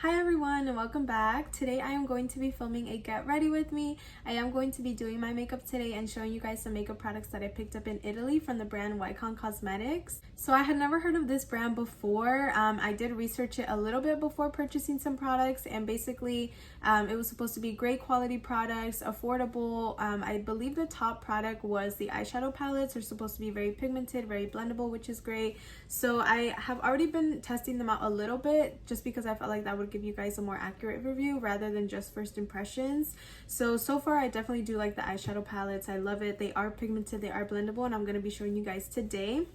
Hi everyone and welcome back. Today I am going to be filming a get ready with me. I am going to be doing my makeup today and showing you guys some makeup products that I picked up in Italy from the brand Wycon Cosmetics. So I had never heard of this brand before. I did research it a little bit before purchasing some products, and basically it was supposed to be great quality products, affordable. I believe the top product was the eyeshadow palettes. They're supposed to be very pigmented, very blendable, which is great. So I have already been testing them out a little bit just because I felt like that would give you guys a more accurate review rather than just first impressions. So far I definitely do like the eyeshadow palettes. I love it. They are pigmented, they are blendable, and I'm going to be showing you guys today.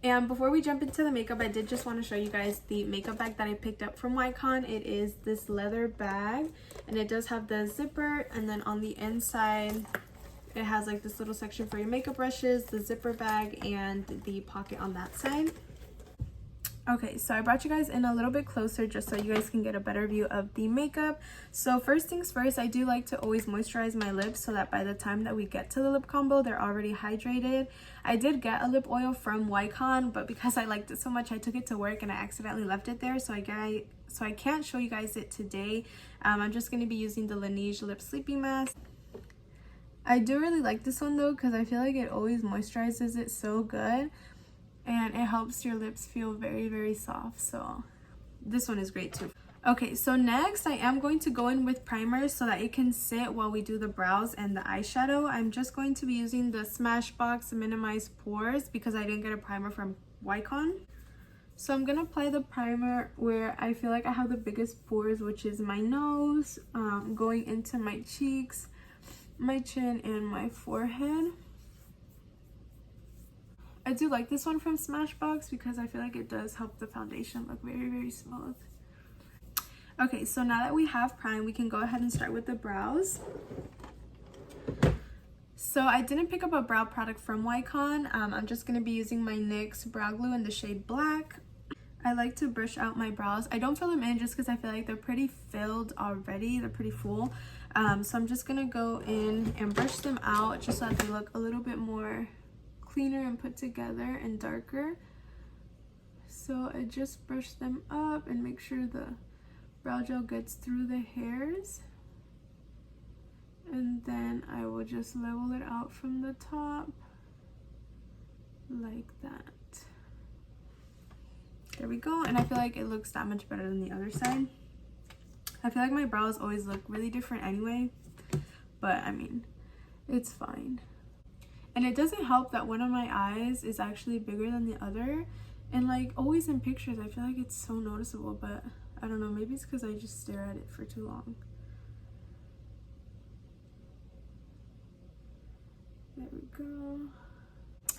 And before we jump into the makeup, I did just want to show you guys the makeup bag that I picked up from Wycon. It is this leather bag, and it does have the zipper, and then on the inside it has like this little section for your makeup brushes, the zipper bag, and the pocket on that side. Okay, so I brought you guys in a little bit closer just so you guys can get a better view of the makeup. So first things first, I do like to always moisturize my lips so that by the time that we get to the lip combo, they're already hydrated. I did get a lip oil from Wycon, but because I liked it so much, I took it to work and I accidentally left it there, so I can't show you guys it today. I'm just going to be using the Laneige Lip Sleeping Mask. I do really like this one though because I feel like it always moisturizes it so good. And it helps your lips feel very soft, so this one is great too. Okay, so next I am going to go in with primer so that it can sit while we do the brows and the eyeshadow. I'm just going to be using the Smashbox Minimize Pores because I didn't get a primer from Wycon. So I'm gonna apply the primer where I feel like I have the biggest pores, which is my nose, going into my cheeks, my chin, and my forehead. I do like this one from Smashbox because I feel like it does help the foundation look very smooth. Okay, so now that we have prime, we can go ahead and start with the brows. So I didn't pick up a brow product from Wycon. I'm just going to be using my NYX brow glue in the shade Black. I like to brush out my brows. I don't fill them in just because I feel like they're pretty filled already. They're pretty full. So I'm just going to go in and brush them out just so that they look a little bit more cleaner and put together and darker. So I just brush them up and make sure the brow gel gets through the hairs, and then I will just level it out from the top like that. There we go, and I feel like it looks that much better than the other side. I feel like my brows always look really different anyway, but I mean, it's fine. And it doesn't help that one of my eyes is actually bigger than the other. And like always in pictures, I feel like it's so noticeable, but I don't know, maybe it's because I just stare at it for too long. There we go.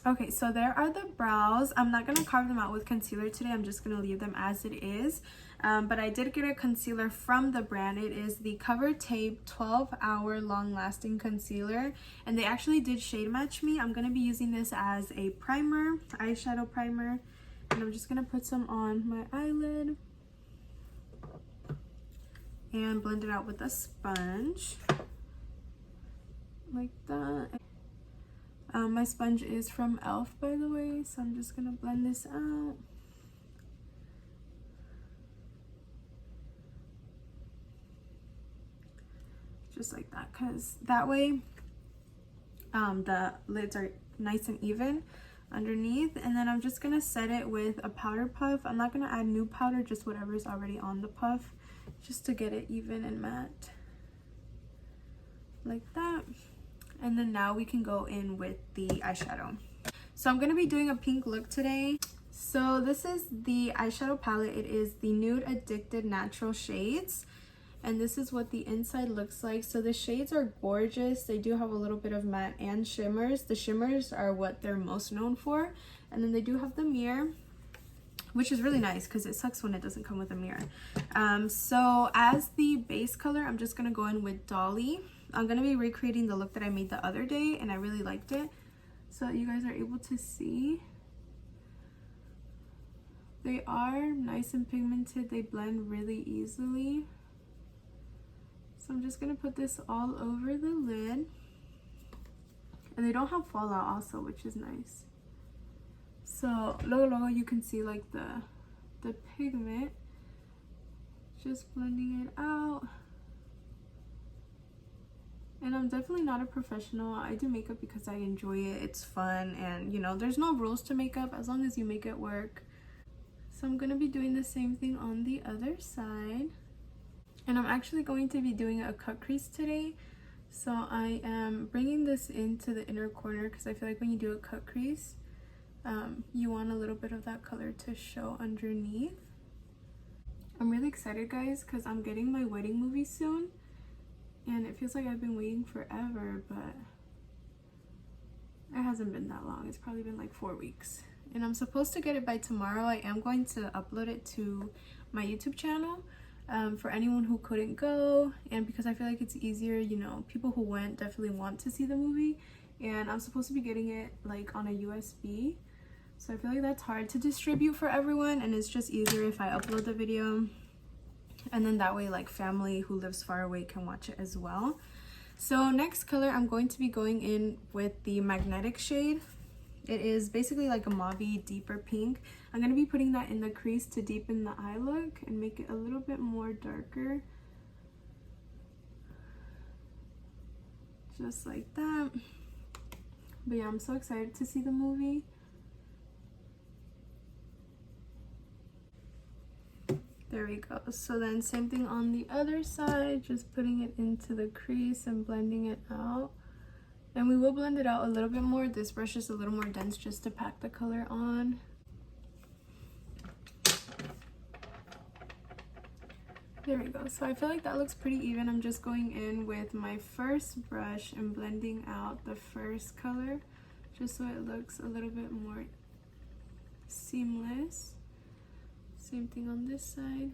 Okay, so there are the brows. I'm not going to carve them out with concealer today. I'm just going to leave them as it is. But I did get a concealer from the brand. It is the Cover Tape 12-Hour Long-Lasting Concealer. And they actually did shade match me. I'm going to be using this as a primer, eyeshadow primer. And I'm just going to put some on my eyelid. And blend it out with a sponge. Like that. My sponge is from e.l.f. by the way, so I'm just gonna blend this out. Just like that, because that way the lids are nice and even underneath. And then I'm just gonna set it with a powder puff. I'm not gonna add new powder, just whatever is already on the puff, just to get it even and matte. Like that. And then now we can go in with the eyeshadow. So I'm going to be doing a pink look today. So this is the eyeshadow palette. It is the Nude Addicted Natural Shades. And this is what the inside looks like. So the shades are gorgeous. They do have a little bit of matte and shimmers. The shimmers are what they're most known for. And then they do have the mirror, which is really nice because it sucks when it doesn't come with a mirror. So as the base color, I'm just going to go in with Dolly. I'm going to be recreating the look that I made the other day, and I really liked it. So you guys are able to see. They are nice and pigmented. They blend really easily. So I'm just going to put this all over the lid. And they don't have fallout also, which is nice. So logo you can see like the pigment Just blending it out. And I'm definitely not a professional. I do makeup because I enjoy it. It's fun, and you know, there's no rules to makeup as long as you make it work. So I'm going to be doing the same thing on the other side. And I'm actually going to be doing a cut crease today. So I am bringing this into the inner corner because I feel like when you do a cut crease, you want a little bit of that color to show underneath. I'm really excited, guys, because I'm getting my wedding movie soon. And it feels like I've been waiting forever, but it hasn't been that long. It's probably been like 4 weeks. And I'm supposed to get it by tomorrow. I am going to upload it to my YouTube channel for anyone who couldn't go. And because I feel like it's easier, you know, people who went definitely want to see the movie. And I'm supposed to be getting it like on a USB. So I feel like that's hard to distribute for everyone. And it's just easier if I upload the video. And then that way, like, family who lives far away can watch it as well. So next color, I'm going to be going in with the magnetic shade. It is basically like a mauve deeper pink. I'm going to be putting that in the crease to deepen the eye look and make it a little bit more darker. Just like that. But yeah, I'm so excited to see the movie. There we go. So then same thing on the other side, just putting it into the crease and blending it out. And we will blend it out a little bit more. This brush is a little more dense just to pack the color on. There we go. So I feel like that looks pretty even. I'm just going in with my first brush and blending out the first color just so it looks a little bit more seamless. Same thing on this side.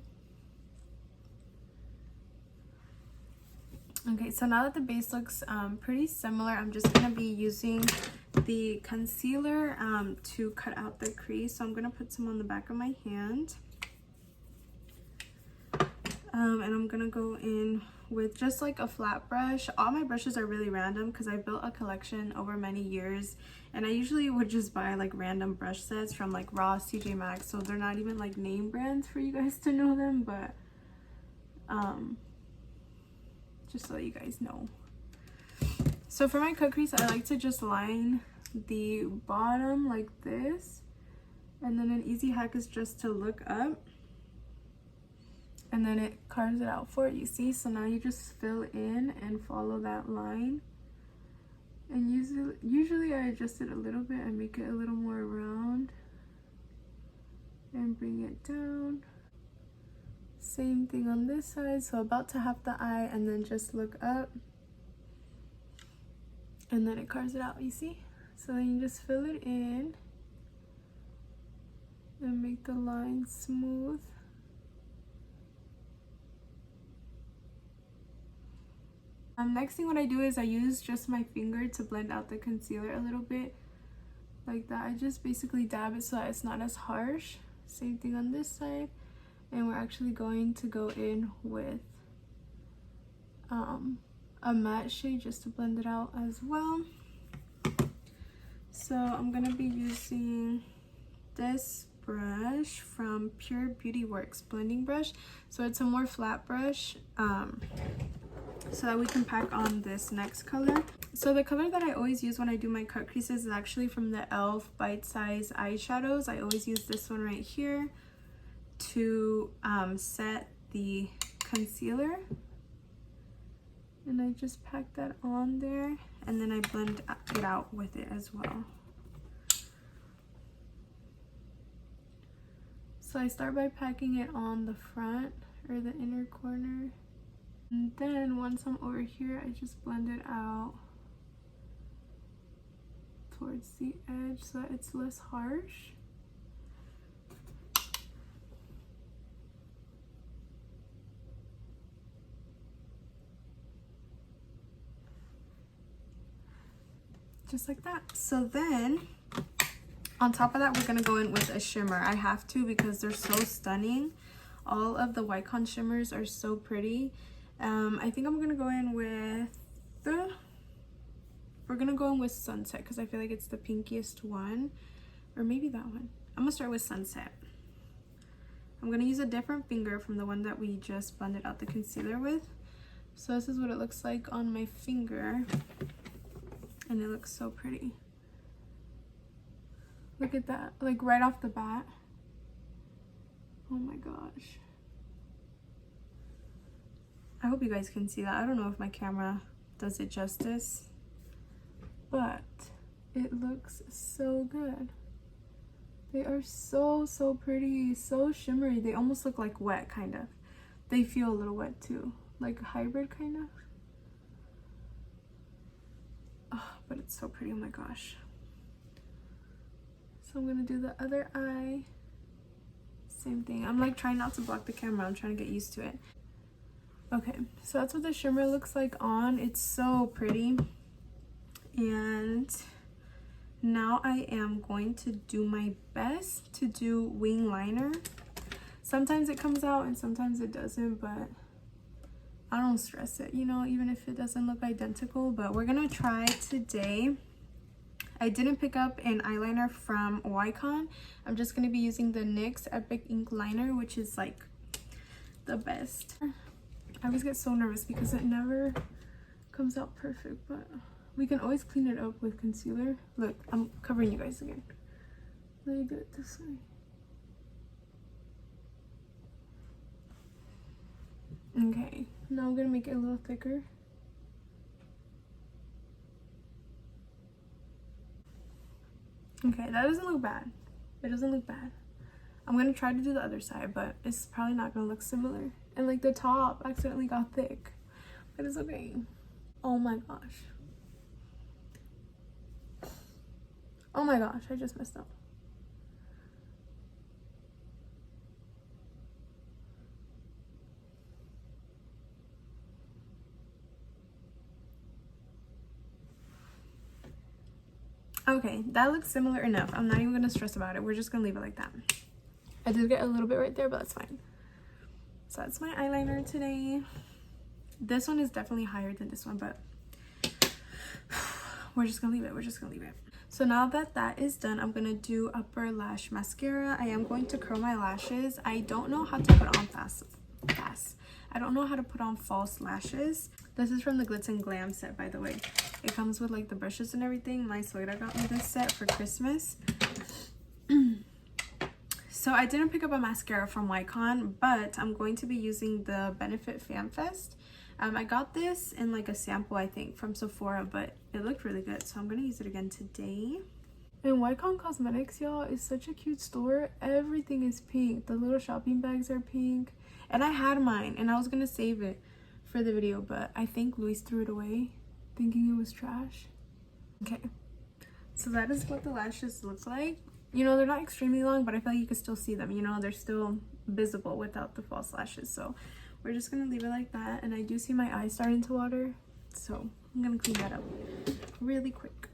Okay, so now that the base looks pretty similar, I'm just going to be using the concealer to cut out the crease. So I'm going to put some on the back of my hand. And I'm going to go in with just like a flat brush. All my brushes are really random because I built a collection over many years. And I usually would just buy like random brush sets from like Ross, TJ Maxx. So they're not even like name brands for you guys to know them. But just so that you guys know. So for my cut crease, I like to just line the bottom like this. And then an easy hack is just to look up. And then it carves it out for you, see? So now you just fill in and follow that line. And usually I adjust it a little bit and make it a little more round. And bring it down. Same thing on this side. So about to half the eye and then just look up. And then it carves it out, you see? So then you just fill it in. And make the line smooth. Next thing what I do is I use just my finger to blend out the concealer a little bit like that. I just basically dab it so that it's not as harsh. Same thing on this side. And we're actually going to go in with a matte shade just to blend it out as well. So I'm going to be using this brush from Pure Beauty Works blending brush. So it's a more flat brush. So that we can pack on this next color. So the color that I always use when I do my cut creases is actually from the e.l.f. Bite-Size eyeshadows. I always use this one right here to set the concealer. And I just pack that on there and then I blend it out with it as well. So I start by packing it on the front or the inner corner. And then once I'm over here, I just blend it out towards the edge so that it's less harsh. Just like that. So then on top of that, we're going to go in with a shimmer. I have to because they're so stunning. All of the Wycon shimmers are so pretty. I think I'm gonna go in with we're gonna go in with Sunset because I feel like it's the pinkiest one, or maybe that one. I'm gonna start with Sunset. I'm gonna use a different finger from the one that we just blended out the concealer with. So this is what it looks like on my finger, and it looks so pretty. Look at that, like right off the bat. Oh my gosh. I hope you guys can see that. I don't know if my camera does it justice, but it looks so good. They are so pretty, so shimmery. They almost look like wet, kind of. They feel a little wet too, like a hybrid kind of. Oh, but it's so pretty, oh my gosh. So I'm gonna do the other eye. Same thing. I'm like trying not to block the camera. I'm trying to get used to it. Okay, so that's what the shimmer looks like on. It's so pretty. And now I am going to do my best to do wing liner. Sometimes it comes out and sometimes it doesn't, but I don't stress it, you know, even if it doesn't look identical. But we're gonna try today. I didn't pick up an eyeliner from Wycon. I'm just gonna be using the NYX Epic Ink Liner, which is like the best. I always get so nervous because it never comes out perfect, but we can always clean it up with concealer. Look, I'm covering you guys again. Let me do it this way. Okay, now I'm gonna make it a little thicker. Okay, that doesn't look bad. It doesn't look bad. I'm gonna try to do the other side, but it's probably not gonna look similar. And like the top accidentally got thick, but it's okay. Oh my gosh. Oh my gosh, I just messed up. Okay, that looks similar enough. I'm not even gonna stress about it. We're just gonna leave it like that. I did get a little bit right there, but that's fine. So that's my eyeliner today. This one is definitely higher than this one, but we're just gonna leave it. We're just gonna leave it. So now that that is done, I'm gonna do upper lash mascara. I am going to curl my lashes. I don't know how to put on fast. I don't know how to put on false lashes. This is from the Glitz and Glam set, by the way. It comes with like the brushes and everything. My suegra got me this set for Christmas. So I didn't pick up a mascara from Wycon, but I'm going to be using the Benefit Fan Fest. I got this in like a sample, I think, from Sephora, but it looked really good, so I'm gonna use it again today. And Wycon Cosmetics, y'all, is such a cute store. Everything is pink. The little shopping bags are pink. And I had mine, and I was gonna save it for the video, but I think Luis threw it away, thinking it was trash. Okay, so that is what the lashes look like. You know, they're not extremely long, but I feel like you can still see them. You know, they're still visible without the false lashes. So we're just gonna leave it like that. And I do see my eyes starting to water, so I'm gonna clean that up really quick.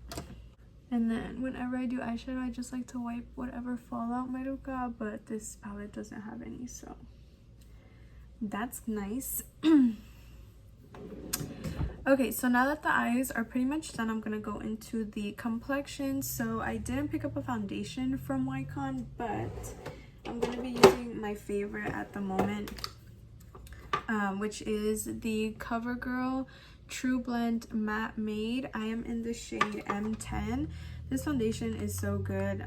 And then whenever I do eyeshadow, I just like to wipe whatever fallout might have got, but this palette doesn't have any, so that's nice. Okay, so now that the eyes are pretty much done, I'm gonna go into the complexion. So I didn't pick up a foundation from Wycon, but I'm gonna be using my favorite at the moment, which is the CoverGirl Trublend Matte Made. I am in the shade M10. This foundation is so good.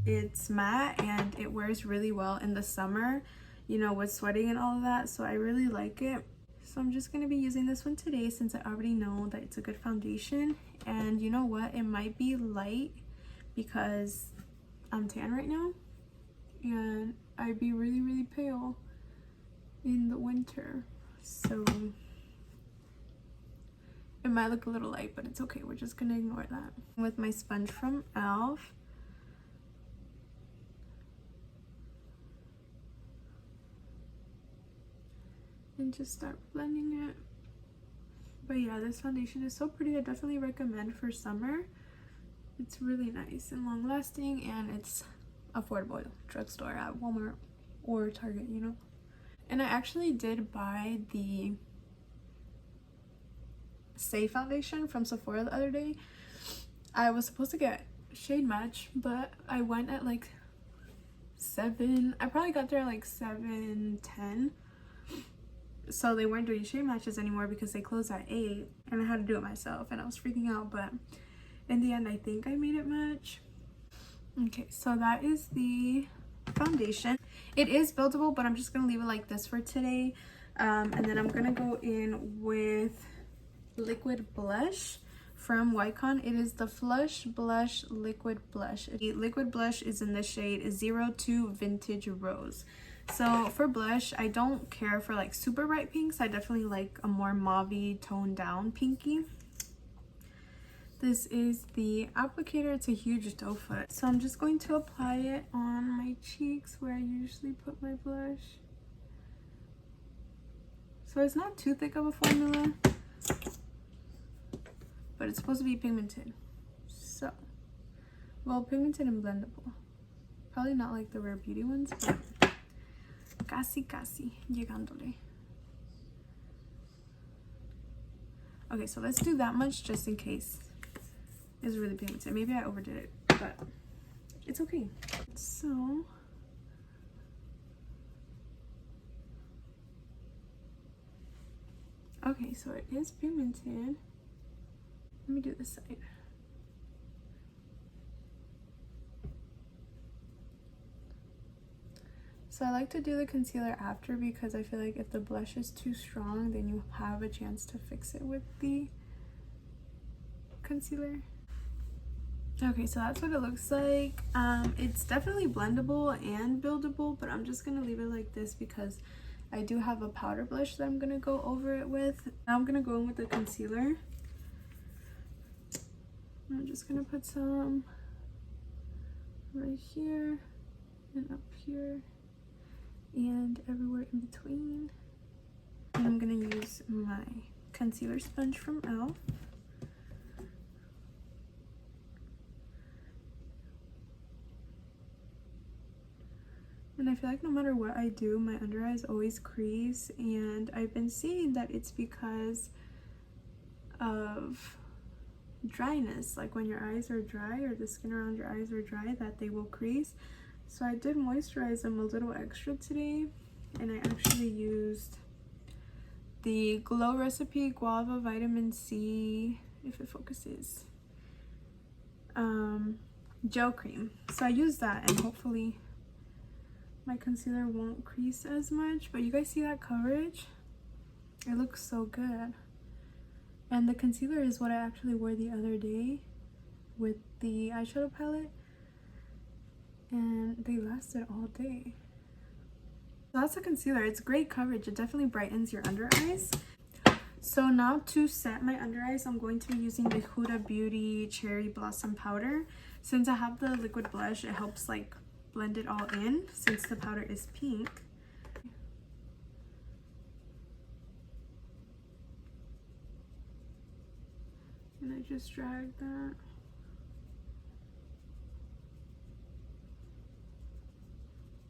It's matte and it wears really well in the summer, you know, with sweating and all of that, so I really like it. So I'm just going to be using this one today since I already know that it's a good foundation. And you know what? It might be light because I'm tan right now. And I'd be really pale in the winter. So it might look a little light, but it's okay. We're just going to ignore that. With my sponge from e.l.f. and just start blending it. But yeah, this foundation is so pretty. I definitely recommend for summer. It's really nice and long lasting, and it's affordable. Drugstore at Walmart or Target, you know. And I actually did buy the Stay foundation from Sephora the other day. I was supposed to get shade match, but I went at like 7. I probably got there at like 7:10. So they weren't doing shade matches anymore because they closed at 8, and I had to do it myself, and I was freaking out, but in the end I think I made it match. Okay, so that is the foundation. It is buildable, but I'm just gonna leave it like this for today. And then I'm gonna go in with liquid blush from Wycon. It is the Flush Blush Liquid Blush. The liquid blush is in the shade 02 Vintage Rose. So for blush, I don't care for like super bright pinks. I definitely like a more mauve toned down pinky. This is the applicator. It's a huge doe foot. So I'm just going to apply it on my cheeks where I usually put my blush. So it's not too thick of a formula, but it's supposed to be pigmented. So, well, pigmented and blendable. Probably not like the Rare Beauty ones, but casi llegándole. Okay, so let's do that much just in case it's really pigmented. Maybe I overdid it, but it's okay. So okay, so it is pigmented. Let me do this side. So I like to do the concealer after because I feel like if the blush is too strong, then you have a chance to fix it with the concealer. Okay, so that's what it looks like. It's definitely blendable and buildable, but I'm just gonna leave it like this because I do have a powder blush that I'm gonna go over it with. Now I'm gonna go in with the concealer. I'm just gonna put some right here and up here and everywhere in between. And I'm gonna use my concealer sponge from e.l.f. And I feel like no matter what I do, my under eyes always crease, and I've been seeing that it's because of dryness. Like when your eyes are dry or the skin around your eyes are dry, that they will crease. So I did moisturize them a little extra today, and I actually used the Glow Recipe Guava Vitamin C, if it focuses, gel cream. So I used that, and hopefully my concealer won't crease as much. But you guys see that coverage? It looks so good. And the concealer is what I actually wore the other day with the eyeshadow palette, and they lasted all day. So that's a concealer. It's great coverage. It definitely brightens your under eyes. So now to set my under eyes, I'm going to be using the Huda Beauty Cherry Blossom Powder. Since I have the liquid blush, it helps like blend it all in since the powder is pink. And I just drag that.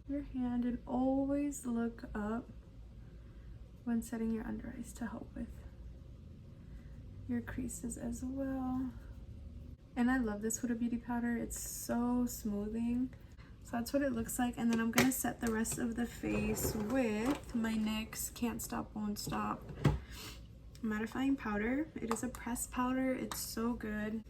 Your hand, and always look up when setting your under eyes to help with your creases as well. And I love this Huda Beauty powder. It's so smoothing. So that's what it looks like. And then I'm gonna set the rest of the face with my NYX Can't Stop Won't Stop mattifying powder. It is a pressed powder. It's so good.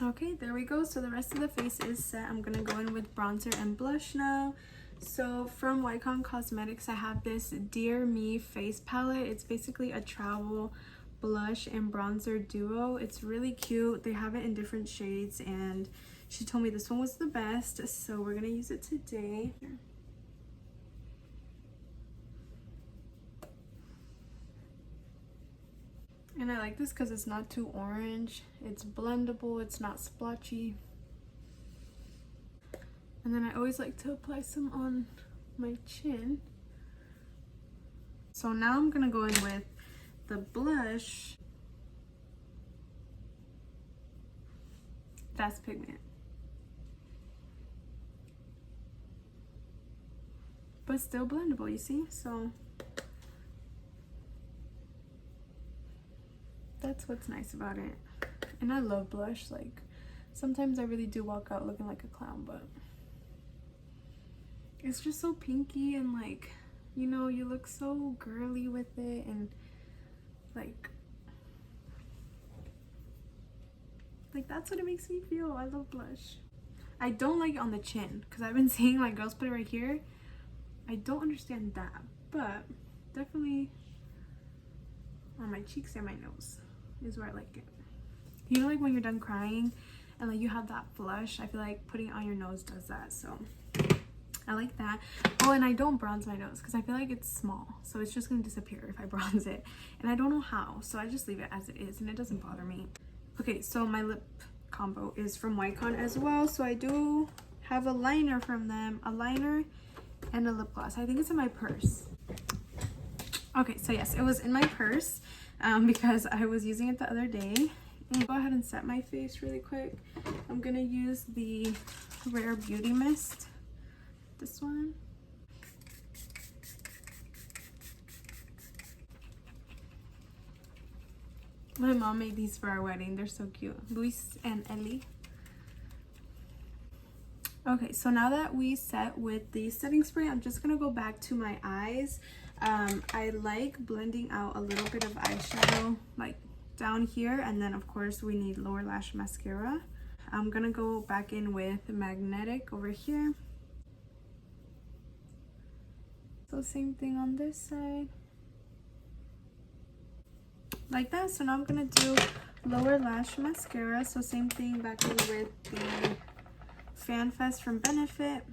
Okay, there we go. So the rest of the face is set. I'm gonna go in with bronzer and blush now. So from Wycon Cosmetics, I have this Dear Me face palette. It's basically a travel blush and bronzer duo. It's really cute. They have it in different shades, and she told me this one was the best, so we're gonna use it today. And I like this because it's not too orange. It's blendable. It's not splotchy. And then I always like to apply some on my chin. So now I'm gonna go in with the blush. That's pigment. But still blendable, you see? So that's what's nice about it. And I love blush. Like, sometimes I really do walk out looking like a clown, but it's just so pinky and like, you know, you look so girly with it, and like that's what it makes me feel. I love blush. I don't like it on the chin because I've been seeing like girls put it right here. I don't understand that, but definitely on my cheeks and my nose is where I like it. You know, like when you're done crying and like you have that flush, I feel like putting it on your nose does that, so I like that. Oh, and I don't bronze my nose because I feel like it's small, so it's just gonna disappear if I bronze it, and I don't know how, so I just leave it as it is and it doesn't bother me. Okay, so my lip combo is from Wycon as well, so I do have a liner from them, a liner and a lip gloss. I think it's in my purse. Okay, so yes, it was in my purse because I was using it the other day. And go ahead and set my face really quick. I'm gonna use the Rare Beauty Mist, this one. My mom made these for our wedding. They're so cute. Luis and Ellie. Okay, so now that we set with the setting spray, I'm just gonna go back to my eyes. I like blending out a little bit of eyeshadow like down here, and then of course we need lower lash mascara. I'm gonna go back in with magnetic over here. So same thing on this side. Like that. So now I'm gonna do lower lash mascara. So same thing back in with the Fan Fest from Benefit.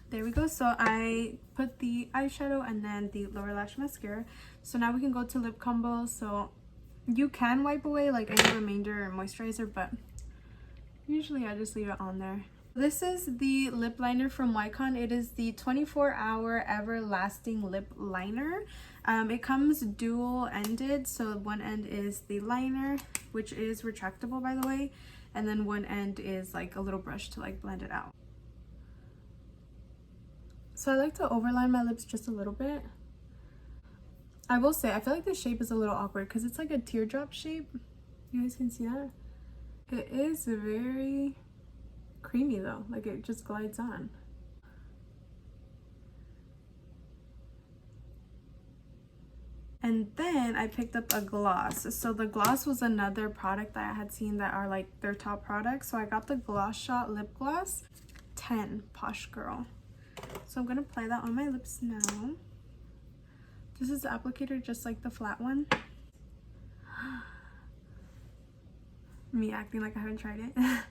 There we go. So I put the eyeshadow and then the lower lash mascara. So now we can go to lip combo. So you can wipe away like any remainder or moisturizer, but usually I just leave it on there. This is the lip liner from Wycon. It is the 24-hour everlasting lip liner. It comes dual ended, so one end is the liner, which is retractable by the way, and then one end is like a little brush to like blend it out. So I like to overline my lips just a little bit. I will say I feel like the shape is a little awkward because it's like a teardrop shape. You guys can see that? It is very creamy though, like it just glides on. And then I picked up a gloss. So the gloss was another product that I had seen that are like their top products. So I got the Gloss Shot Lip Gloss 10 Posh Girl. So I'm gonna apply that on my lips now. This is the applicator just like the flat one. Me acting like I haven't tried it.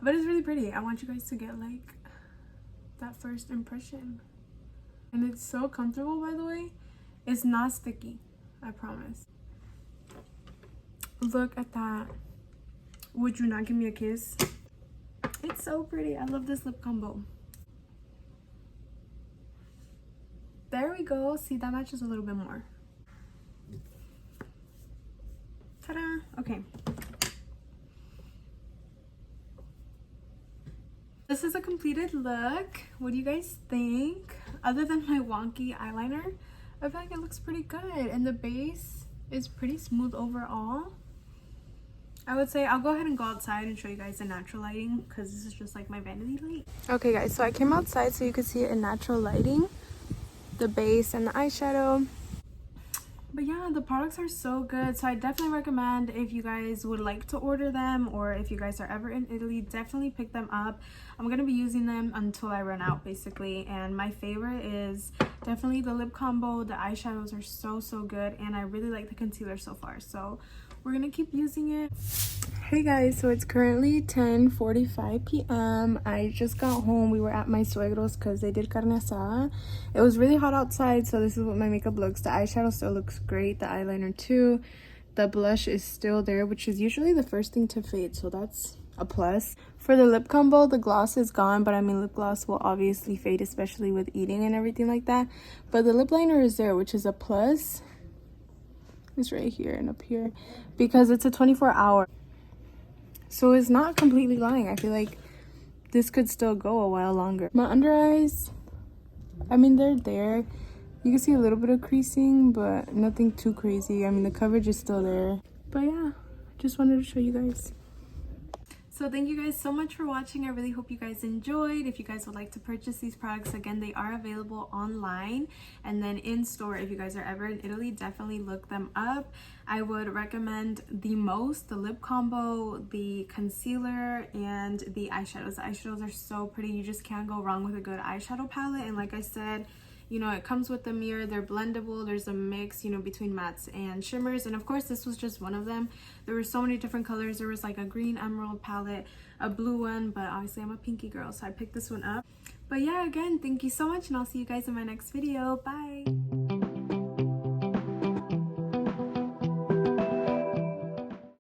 But it's really pretty. I want you guys to get like that first impression. And it's so comfortable, by the way. It's not sticky, I promise. Look at that. Would you not give me a kiss? It's so pretty. I love this lip combo. There we go. See, that matches a little bit more. Ta-da! Okay. This is a completed look. What do you guys think? Other than my wonky eyeliner, I feel like it looks pretty good, and the base is pretty smooth overall. I would say I'll go ahead and go outside and show you guys the natural lighting because this is just like my vanity light. Okay guys, so I came outside so you could see it in natural lighting, the base and the eyeshadow. But yeah, the products are so good, so I definitely recommend if you guys would like to order them, or if you guys are ever in Italy, definitely pick them up. I'm gonna be using them until I run out basically, and my favorite is definitely the lip combo. The eyeshadows are so good, and I really like the concealer so far, so we're gonna keep using it. Hey guys, so it's currently 10:45 p.m. I just got home. We were at my suegros because they did carne asada. It was really hot outside, so this is what my makeup looks. The eyeshadow still looks great, the eyeliner too. The blush is still there, which is usually the first thing to fade, so that's a plus. For the lip combo, the gloss is gone, but I mean lip gloss will obviously fade, especially with eating and everything like that. But the lip liner is there, which is a plus. It's right here and up here because it's a 24-hour. So it's not completely lying. I feel like this could still go a while longer. My under eyes, I mean, they're there. You can see a little bit of creasing, but nothing too crazy. I mean, the coverage is still there. But yeah, just wanted to show you guys. So thank you guys so much for watching. I really hope you guys enjoyed. If you guys would like to purchase these products, again, they are available online and then in store. If you guys are ever in Italy, definitely look them up. I would recommend the most the lip combo, the concealer, and the eyeshadows. The eyeshadows are so pretty. You just can't go wrong with a good eyeshadow palette. And like I said, you know, it comes with a mirror, they're blendable, there's a mix, you know, between mattes and shimmers, and of course this was just one of them. There were so many different colors. There was like a green emerald palette, a blue one, but obviously I'm a pinky girl, so I picked this one up. But yeah, again, thank you so much, and I'll see you guys in my next video. Bye.